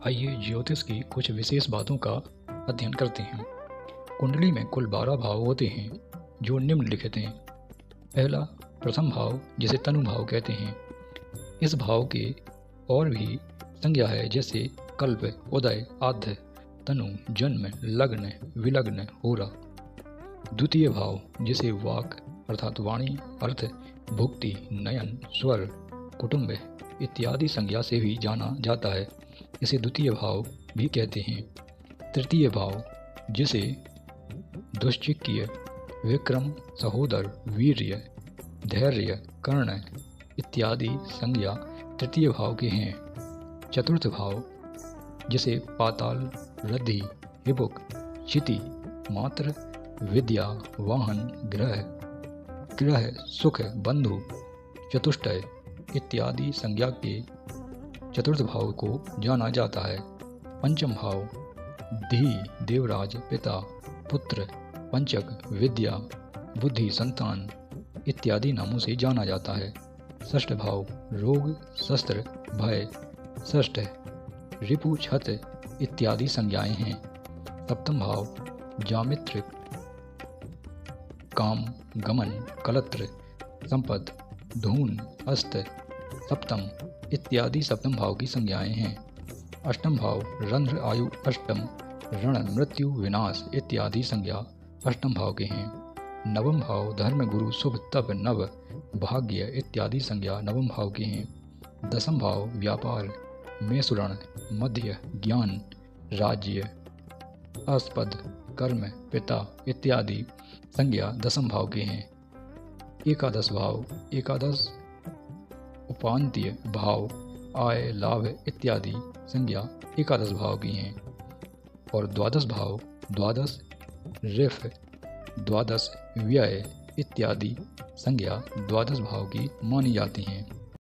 आइए ज्योतिष की कुछ विशेष बातों का अध्ययन करते हैं। कुंडली में कुल 12 भाव होते हैं जो निम्नलिखित हैं। पहला प्रथम भाव जिसे तनु भाव कहते हैं। इस भाव के और भी संज्ञा है जैसे कल्प, उदय, आद्य, तनु, जन्म, लग्न, विलग्न, होरा। द्वितीय भाव जिसे वाक अर्थात वाणी, अर्थ, भुक्ति, नयन, स्वर, कुटुंब इत्यादि संज्ञा से भी जाना जाता है, इसे द्वितीय भाव भी कहते हैं। तृतीय भाव जिसे दुश्चिक्य, विक्रम, सहोदर, वीर्य, धैर्य, कर्ण इत्यादि संज्ञा तृतीय भाव के हैं। चतुर्थ भाव जिसे पाताल, रद्धि, हिबुक, क्षिति, मात्र, विद्या, वाहन, ग्रह, सुख, बंधु, चतुष्टय इत्यादि संज्ञा के चतुर्थ भाव को जाना जाता है। पंचम भाव धी, देवराज, पिता, पुत्र, पंचक, विद्या, बुद्धि, संतान इत्यादि नामों से जाना जाता है। षष्ठ भाव रोग, शस्त्र, भय, षष्ठ, रिपु, छत इत्यादि संज्ञाएं हैं। सप्तम भाव जामित्र, काम, गमन, कलत्र, संपद, धून, हस्त, सप्तम इत्यादि सप्तम भाव की संज्ञाएं हैं। अष्टम भाव रंध्र, आयु, अष्टम, रण, मृत्यु, विनाश इत्यादि संज्ञा अष्टम भाव के हैं। नवम भाव धर्म, गुरु, शुभ, तप, नव, भाग्य इत्यादि संज्ञा नवम भाव के हैं। दसम भाव व्यापार, मेषुरण, मध्य, ज्ञान, राज्य, आस्पद, कर्म, पिता इत्यादि संज्ञा दसम भाव के हैं। एकादश भाव एकादश उपांत्य भाव, आय, लाभ इत्यादि संज्ञा एकादश भाव की हैं। और द्वादश भाव द्वादश रिफ, द्वादश व्यय इत्यादि संज्ञा द्वादश भाव की मानी जाती हैं।